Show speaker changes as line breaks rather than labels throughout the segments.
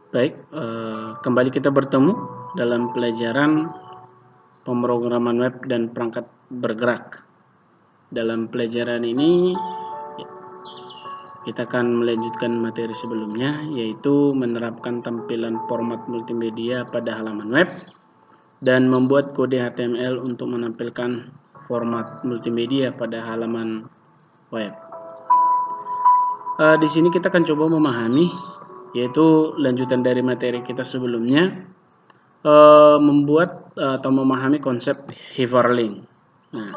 Baik, kembali kita bertemu dalam pelajaran pemrograman web dan perangkat bergerak. Dalam pelajaran ini kita akan melanjutkan materi sebelumnya, yaitu menerapkan tampilan format multimedia pada halaman web dan membuat kode HTML untuk menampilkan format multimedia pada halaman web. Di sini kita akan coba memahami, yaitu lanjutan dari materi kita sebelumnya, membuat atau memahami konsep hyperlink. Nah,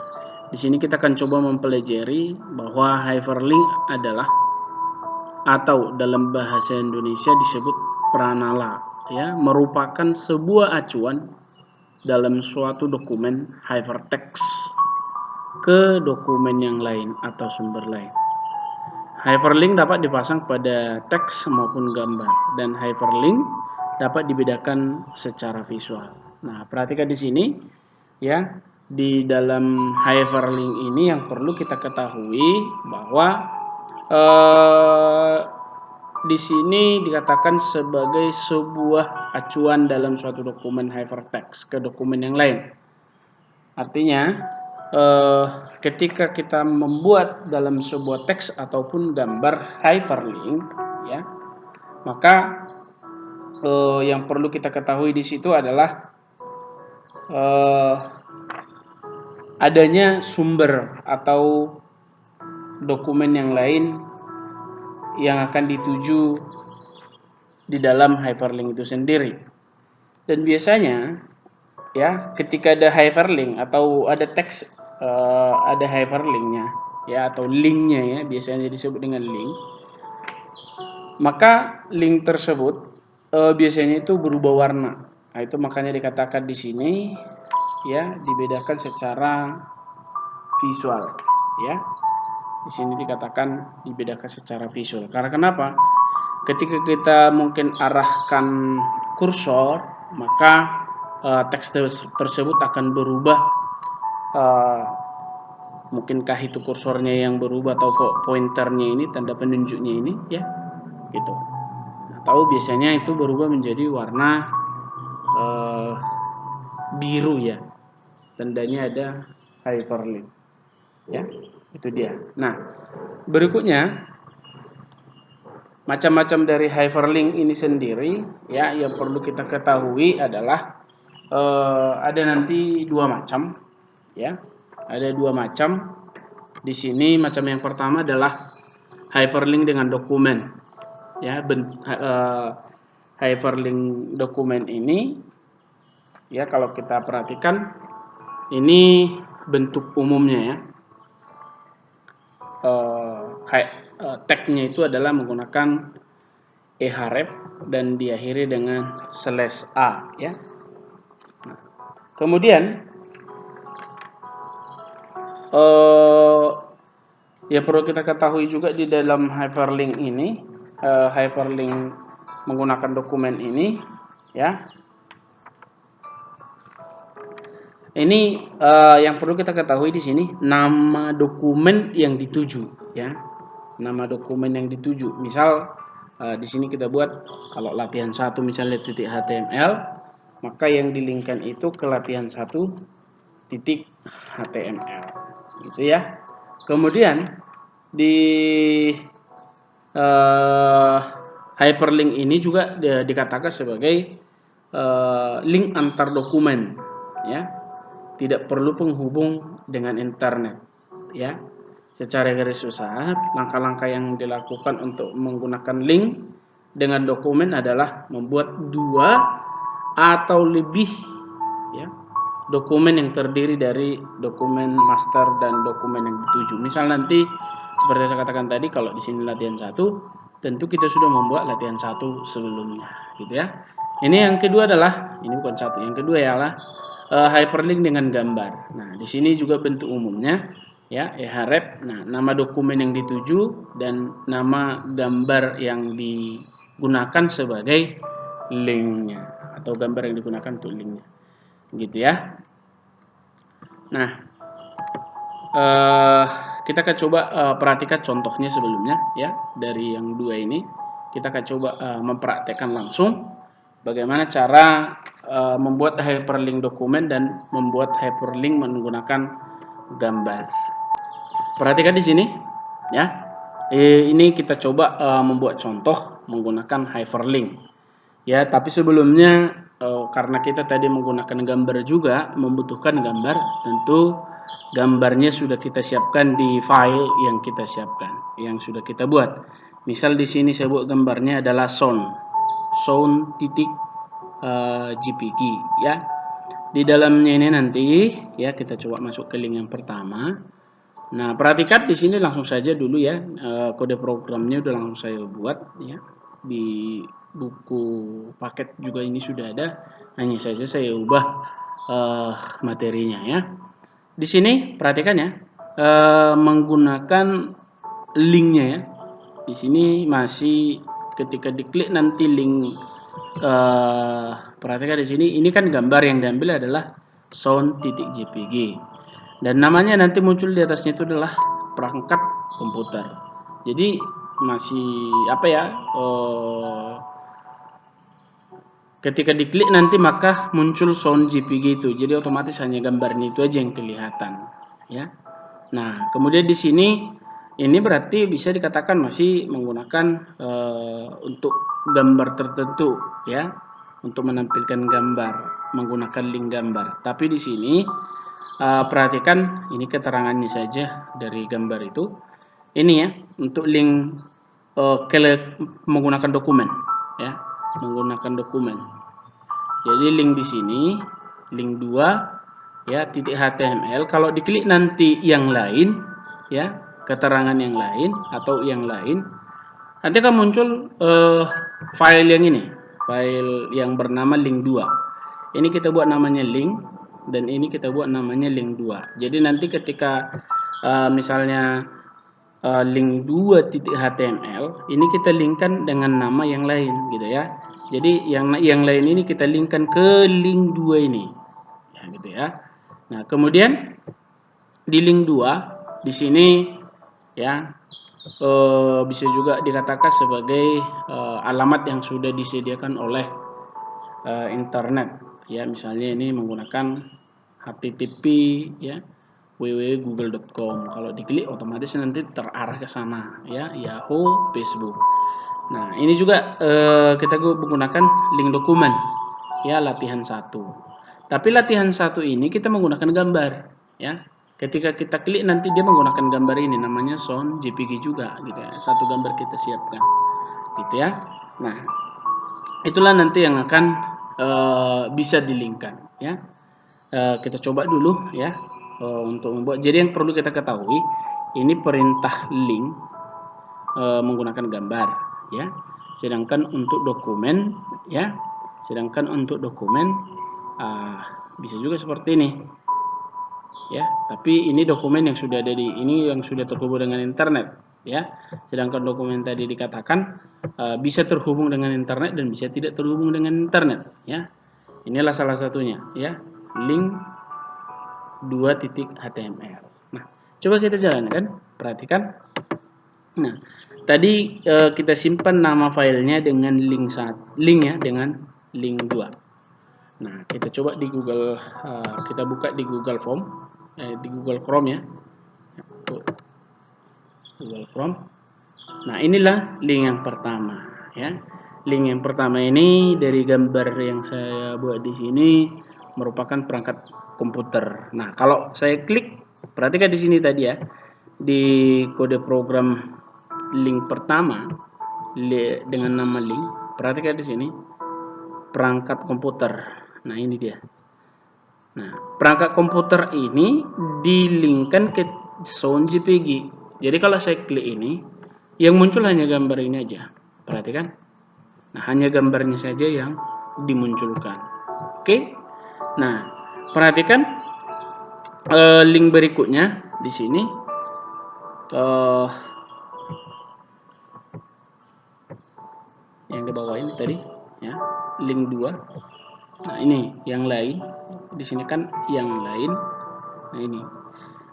di sini kita akan coba mempelajari bahwa hyperlink adalah, atau dalam bahasa Indonesia disebut pranala, ya, merupakan sebuah acuan dalam suatu dokumen hypertext ke dokumen yang lain atau sumber lain. Hyperlink dapat dipasang pada teks maupun gambar, dan hyperlink dapat dibedakan secara visual. Nah, perhatikan di sini, ya, di dalam hyperlink ini yang perlu kita ketahui bahwa di sini dikatakan sebagai sebuah acuan dalam suatu dokumen hypertext ke dokumen yang lain. Artinya, ketika kita membuat dalam sebuah teks ataupun gambar hyperlink, ya, maka yang perlu kita ketahui di situ adalah adanya sumber atau dokumen yang lain yang akan dituju di dalam hyperlink itu sendiri. Dan biasanya, ya, ketika ada hyperlink atau ada teks ada hyperlinknya, ya, atau linknya, ya, biasanya disebut dengan link, maka link tersebut biasanya itu berubah warna. Nah, itu makanya dikatakan di sini, ya, dibedakan secara visual, ya. Di sini dikatakan dibedakan secara visual. Karena kenapa? Ketika kita mungkin arahkan kursor, maka teks tersebut akan berubah. Mungkinkah itu kursornya yang berubah atau pointernya ini, tanda penunjuknya ini, ya, gitu. Atau biasanya itu berubah menjadi warna biru, ya, tandanya ada hyperlink, ya, itu dia. Nah, berikutnya macam-macam dari hyperlink ini sendiri, ya, yang perlu kita ketahui adalah ada nanti dua macam, ya. Ada dua macam. Di sini macam yang pertama adalah hyperlink dengan dokumen, ya. Hyperlink dokumen ini, ya, kalau kita perhatikan ini bentuk umumnya, ya. Tagnya itu adalah menggunakan href dan diakhiri dengan /a, ya. Nah, kemudian ya, perlu kita ketahui juga di dalam hyperlink ini, hyperlink menggunakan dokumen ini, ya. Ini yang perlu kita ketahui di sini nama dokumen yang dituju, ya. Nama dokumen yang dituju. Misal di sini kita buat, kalau latihan 1 misalnya .html, maka yang dilingkan itu ke latihan 1.html, gitu, ya. Kemudian di hyperlink ini juga dikatakan sebagai link antar dokumen, ya. Tidak perlu penghubung dengan internet, ya. Secara garis besar, langkah-langkah yang dilakukan untuk menggunakan link dengan dokumen adalah membuat dua atau lebih, ya, dokumen yang terdiri dari dokumen master dan dokumen yang dituju. Misal nanti seperti saya katakan tadi, kalau di sini latihan 1, tentu kita sudah membuat latihan 1 sebelumnya, gitu, ya. Ini yang kedua adalah, ini bukan satu, yang kedua ialah hyperlink dengan gambar. Nah, di sini juga bentuk umumnya, ya, href. Nah, nama dokumen yang dituju dan nama gambar yang digunakan sebagai linknya, atau gambar yang digunakan untuk linknya, gitu, ya. Nah, kita akan coba perhatikan contohnya sebelumnya, ya, dari yang dua ini. kita akan coba mempraktekkan langsung bagaimana cara membuat hyperlink dokumen dan membuat hyperlink menggunakan gambar. Perhatikan di sini, ya. Ini kita coba membuat contoh menggunakan hyperlink. Ya, tapi sebelumnya karena kita tadi menggunakan gambar juga membutuhkan gambar, tentu gambarnya sudah kita siapkan di file yang kita siapkan, yang sudah kita buat. Misal di sini saya buat gambarnya adalah sound.jpg ya. Di dalamnya ini nanti ya kita coba masuk ke link yang pertama. Nah, perhatikan di sini langsung saja dulu ya, kode programnya udah langsung saya buat ya. Di buku paket juga ini sudah ada, hanya saja saya ubah materinya ya. Di sini perhatikan ya, menggunakan linknya ya. Di sini masih ketika diklik nanti link, perhatikan di sini, ini kan gambar yang diambil adalah sound.jpg. Dan namanya nanti muncul di atasnya itu adalah perangkat komputer. Jadi masih apa ya? Ketika diklik nanti maka muncul sound JPG itu. Jadi otomatis hanya gambarnya itu aja yang kelihatan, ya. Nah, kemudian di sini ini berarti bisa dikatakan masih menggunakan untuk gambar tertentu, ya, untuk menampilkan gambar menggunakan link gambar. Tapi di sini perhatikan ini keterangannya saja dari gambar itu. Ini ya untuk link menggunakan dokumen, ya, menggunakan dokumen. Jadi link di sini link 2 ya .html. Kalau diklik nanti yang lain ya, keterangan yang lain atau yang lain, nanti akan muncul file yang ini, file yang bernama link 2. Ini kita buat namanya link dan ini kita buat namanya link 2. Jadi nanti ketika misalnya link 2.html ini kita linkkan dengan nama yang lain gitu ya. Jadi yang lain ini kita linkkan ke link 2 ini. Ya gitu ya. Nah, kemudian di link 2 di sini ya bisa juga dikatakan sebagai alamat yang sudah disediakan oleh internet ya. Misalnya ini menggunakan http ya www.google.com. Kalau diklik otomatis nanti terarah ke sana ya, Yahoo, Facebook. Nah, ini juga kita menggunakan link dokumen ya, latihan 1. Tapi latihan 1 ini kita menggunakan gambar ya. Ketika kita klik nanti dia menggunakan gambar ini namanya sound JPG juga gitu ya. Satu gambar kita siapkan. Gitu ya. Nah, itulah nanti yang akan bisa dilinkkan ya. Kita coba dulu ya untuk membuat. Jadi yang perlu kita ketahui ini perintah link menggunakan gambar ya. Sedangkan untuk dokumen ya, bisa juga seperti ini ya. Tapi ini dokumen yang sudah ada ini yang sudah terhubung dengan internet ya. Sedangkan dokumen tadi dikatakan bisa terhubung dengan internet dan bisa tidak terhubung dengan internet ya. Inilah salah satunya ya, link 2.html. Nah, coba kita jalankan, perhatikan. Nah, tadi kita simpan nama filenya dengan link ya, dengan link 2. Nah, kita coba di Google, kita buka di Google Form, di Google Chrome ya. Google Chrome. Nah, inilah link yang pertama ya. Link yang pertama ini dari gambar yang saya buat di sini merupakan perangkat komputer. Nah, kalau saya klik, perhatikan di sini tadi ya, di kode program link pertama dengan nama link, perhatikan di sini perangkat komputer. Nah, ini dia. Nah, perangkat komputer ini dilinkkan ke sound JPG. Jadi kalau saya klik ini, yang muncul hanya gambar ini aja. Perhatikan. Nah, hanya gambarnya saja yang dimunculkan. Oke. Nah, perhatikan link berikutnya di sini. Yang di bawah ini tadi, ya, link 2. Nah, ini yang lain. Di sini kan yang lain. Nah, ini.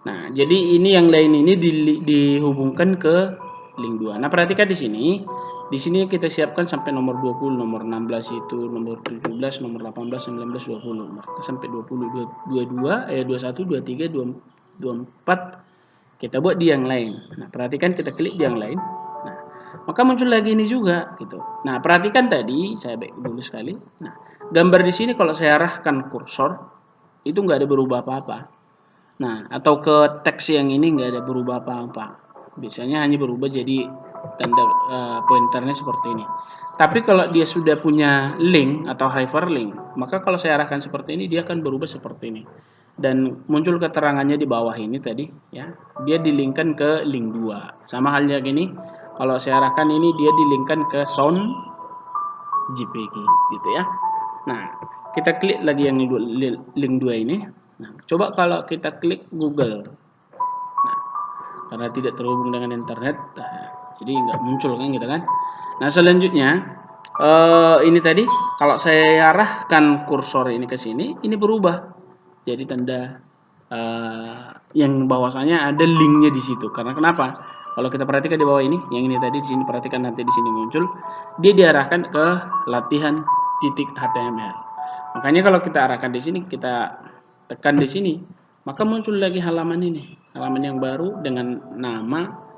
Nah, jadi ini yang lain ini dihubungkan ke link 2. Nah, perhatikan di sini. Di sini kita siapkan sampai nomor 20, nomor 16 itu, nomor 17, nomor 18, 19, 20. Maka sampai 20, 22, 21, 23, 24 kita buat di yang lain. Nah, perhatikan kita klik di yang lain. Nah, maka muncul lagi ini juga gitu. Nah, perhatikan tadi saya back dulu sekali. Nah, gambar di sini kalau saya arahkan kursor itu nggak ada berubah apa-apa. Nah, atau ke teks yang ini nggak ada berubah apa-apa. Biasanya hanya berubah jadi tanda pointernya seperti ini. Tapi kalau dia sudah punya link atau hyperlink, maka kalau saya arahkan seperti ini dia akan berubah seperti ini. Dan muncul keterangannya di bawah ini tadi ya. Dia dilinkkan ke link 2. Sama halnya gini, kalau saya arahkan ini dia dilinkkan ke sound JPG gitu ya. Nah, kita klik lagi yang link 2 ini. Nah, coba kalau kita klik Google. Nah, karena tidak terhubung dengan internet, jadi nggak muncul kan gitu kan. Nah, selanjutnya ini tadi kalau saya arahkan kursor ini ke sini, ini berubah jadi tanda yang bahwasanya ada linknya di situ. Karena kenapa? Kalau kita perhatikan di bawah ini, yang ini tadi di sini perhatikan nanti di sini muncul, dia diarahkan ke latihan titik HTML. Makanya kalau kita arahkan di sini, kita tekan di sini, maka muncul lagi halaman ini, halaman yang baru dengan nama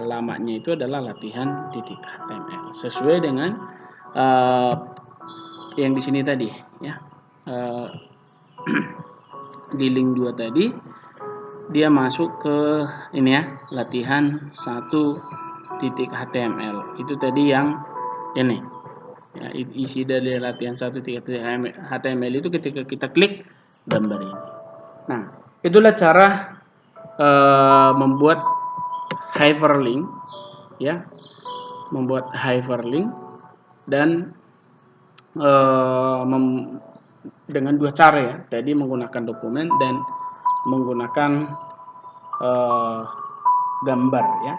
lamanya itu adalah latihan titik HTML sesuai dengan yang di sini tadi ya. Di link 2 tadi dia masuk ke ini ya, latihan 1 titik HTML. Itu tadi yang ini ya, isi dari latihan 1 titik HTML itu ketika kita klik gambar ini. Nah, itulah cara membuat hyperlink ya, membuat hyperlink dan dengan 2 cara ya, tadi menggunakan dokumen dan menggunakan gambar ya.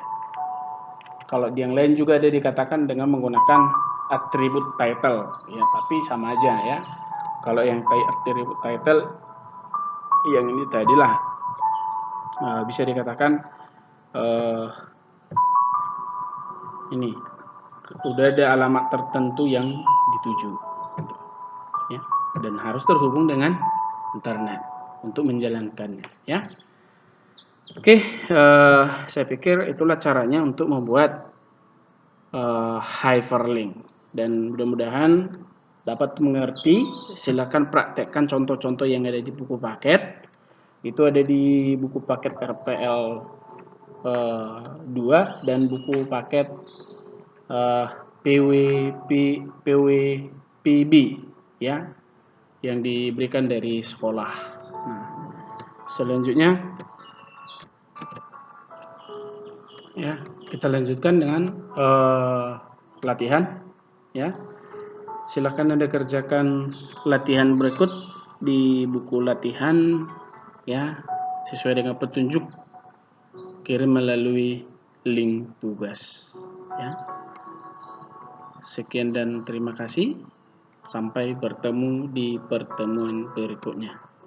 Kalau di yang lain juga ada dikatakan dengan menggunakan atribut title ya, tapi sama aja ya. Kalau yang atribut title yang ini tadilah bisa dikatakan ini udah ada alamat tertentu yang dituju ya, dan harus terhubung dengan internet untuk menjalankannya ya. Oke, saya pikir itulah caranya untuk membuat hyperlink dan mudah-mudahan dapat mengerti. Silakan praktekkan contoh-contoh yang ada di buku paket. Itu ada di buku paket RPL 2 dan buku paket PWPB ya, yang diberikan dari sekolah. Nah, selanjutnya ya, kita lanjutkan dengan latihan ya. Silahkan Anda kerjakan latihan berikut di buku latihan ya, sesuai dengan petunjuk kirim melalui link tugas ya. Sekian dan terima kasih. Sampai bertemu di pertemuan berikutnya.